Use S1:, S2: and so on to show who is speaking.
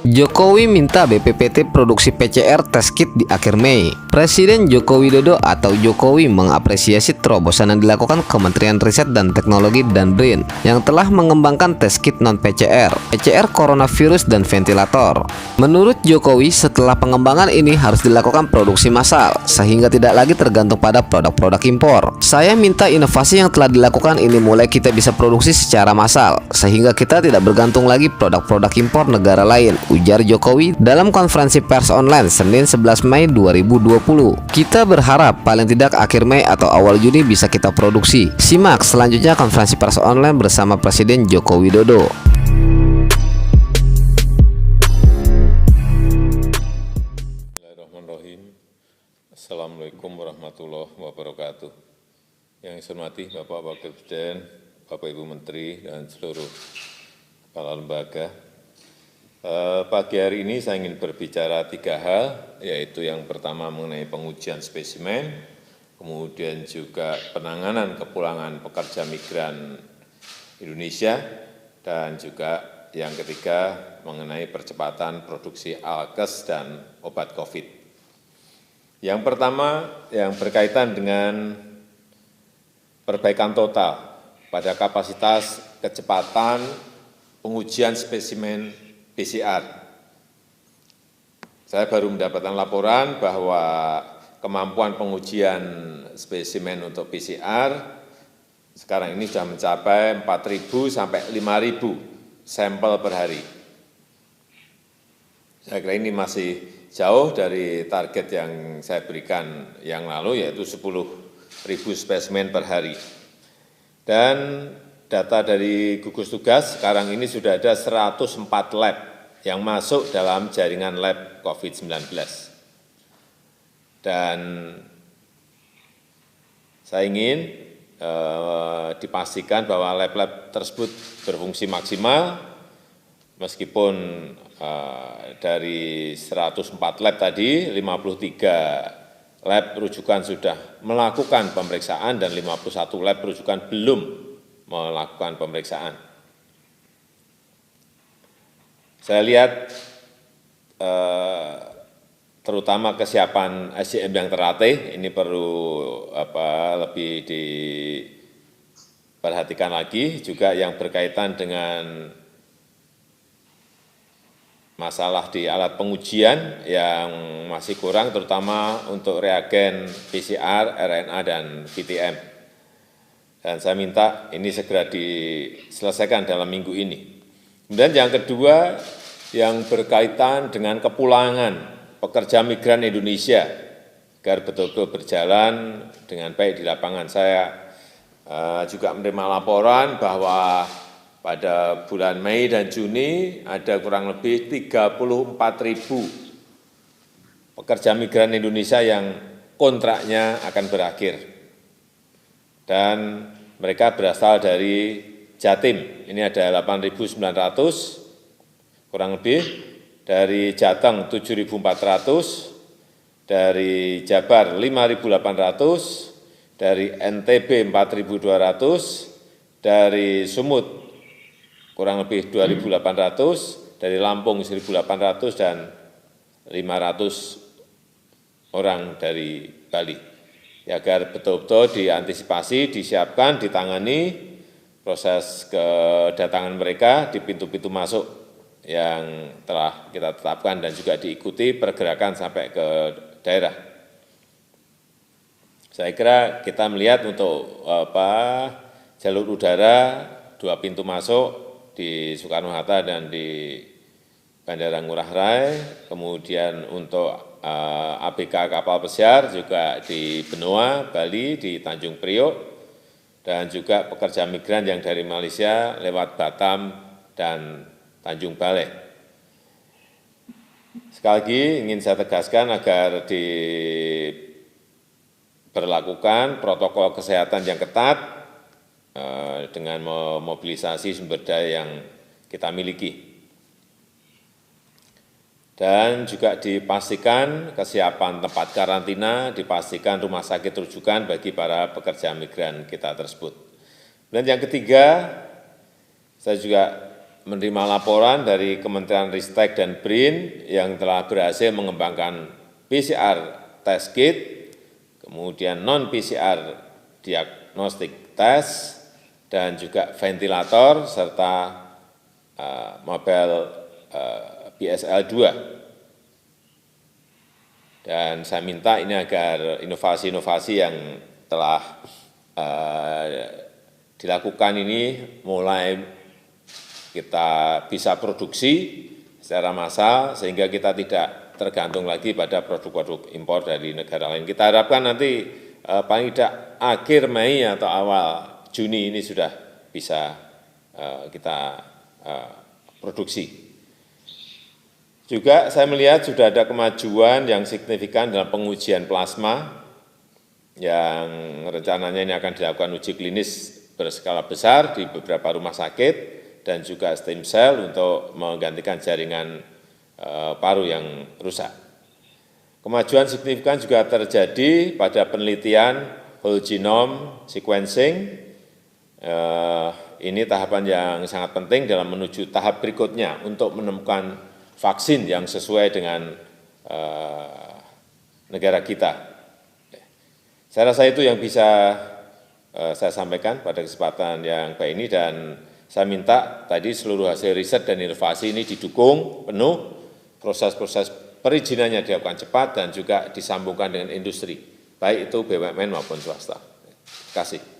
S1: Jokowi minta BPPT produksi PCR tes kit di akhir Mei. Presiden Joko Widodo atau Jokowi mengapresiasi terobosan yang dilakukan Kementerian Riset dan Teknologi dan BRIN yang telah mengembangkan tes kit non-PCR, PCR coronavirus dan ventilator. Menurut Jokowi, setelah pengembangan ini harus dilakukan produksi massal sehingga tidak lagi tergantung pada produk-produk impor. Saya minta inovasi yang telah dilakukan ini mulai kita bisa produksi secara massal sehingga kita tidak bergantung lagi produk-produk impor negara lain, ujar Jokowi dalam konferensi pers online Senin 11 Mei 2020. Kita berharap paling tidak akhir Mei atau awal Juni bisa kita produksi. Simak selanjutnya konferensi pers online bersama Presiden Joko Widodo.
S2: Bismillahirrahmanirrahim. Assalamualaikum warahmatullahi wabarakatuh. Yang saya hormati Bapak Wakil Presiden, Bapak Ibu Menteri, dan seluruh kepala lembaga. Pagi hari ini saya ingin berbicara 3 hal, yaitu yang pertama mengenai pengujian spesimen, kemudian juga penanganan kepulangan pekerja migran Indonesia, dan juga yang ketiga mengenai percepatan produksi alkes dan obat COVID. Yang pertama yang berkaitan dengan perbaikan total pada kapasitas kecepatan pengujian spesimen PCR. Saya baru mendapatkan laporan bahwa kemampuan pengujian spesimen untuk PCR sekarang ini sudah mencapai 4.000 sampai 5.000 sampel per hari. Saya kira ini masih jauh dari target yang saya berikan yang lalu, yaitu 10.000 spesimen per hari. Dan data dari gugus tugas sekarang ini sudah ada 104 lab yang masuk dalam jaringan lab COVID-19. Dan saya ingin dipastikan bahwa lab-lab tersebut berfungsi maksimal, meskipun dari 104 lab tadi, 53 lab rujukan sudah melakukan pemeriksaan dan 51 lab rujukan belum melakukan pemeriksaan. Saya lihat terutama kesiapan SDM yang terlatih ini perlu lebih diperhatikan lagi, juga yang berkaitan dengan masalah di alat pengujian yang masih kurang, terutama untuk reagen PCR, RNA, dan VTM. Dan saya minta ini segera diselesaikan dalam minggu ini. Kemudian yang kedua, yang berkaitan dengan kepulangan pekerja migran Indonesia agar betul-betul berjalan dengan baik di lapangan. Saya juga menerima laporan bahwa pada bulan Mei dan Juni ada kurang lebih 34.000 pekerja migran Indonesia yang kontraknya akan berakhir. Dan mereka berasal dari Jatim, ini ada 8.900 kurang lebih, dari Jateng 7.400, dari Jabar 5.800, dari NTB 4.200, dari Sumut kurang lebih 2.800, dari Lampung 1.800, dan 500 orang dari Bali. Ya, agar betul-betul diantisipasi, disiapkan, ditangani proses kedatangan mereka di pintu-pintu masuk yang telah kita tetapkan dan juga diikuti pergerakan sampai ke daerah. Saya kira kita melihat untuk jalur udara 2 pintu masuk di Soekarno-Hatta dan di Bandara Ngurah Rai, kemudian untuk ABK kapal pesiar juga di Benoa, Bali, di Tanjung Priok, dan juga pekerja migran yang dari Malaysia lewat Batam dan Tanjung Balai. Sekali lagi ingin saya tegaskan agar diberlakukan protokol kesehatan yang ketat dengan memobilisasi sumber daya yang kita miliki. Dan juga dipastikan kesiapan tempat karantina, dipastikan rumah sakit rujukan bagi para pekerja migran kita tersebut. Dan yang ketiga, saya juga menerima laporan dari Kementerian Ristek dan BRIN yang telah berhasil mengembangkan PCR test kit, kemudian non-PCR diagnostik test, dan juga ventilator, serta mobile BSL-2. Dan saya minta ini agar inovasi-inovasi yang telah dilakukan ini mulai kita bisa produksi secara massal sehingga kita tidak tergantung lagi pada produk-produk impor dari negara lain. Kita harapkan nanti paling tidak akhir Mei atau awal Juni ini sudah bisa kita produksi. Juga saya melihat sudah ada kemajuan yang signifikan dalam pengujian plasma yang rencananya ini akan dilakukan uji klinis berskala besar di beberapa rumah sakit dan juga stem cell untuk menggantikan jaringan paru yang rusak. Kemajuan signifikan juga terjadi pada penelitian whole genome sequencing. Ini tahapan yang sangat penting dalam menuju tahap berikutnya untuk menemukan vaksin yang sesuai dengan negara kita. Saya rasa itu yang bisa saya sampaikan pada kesempatan yang baik ini, dan saya minta tadi seluruh hasil riset dan inovasi ini didukung penuh, proses-proses perizinannya dilakukan cepat dan juga disambungkan dengan industri, baik itu BUMN maupun swasta. Terima kasih.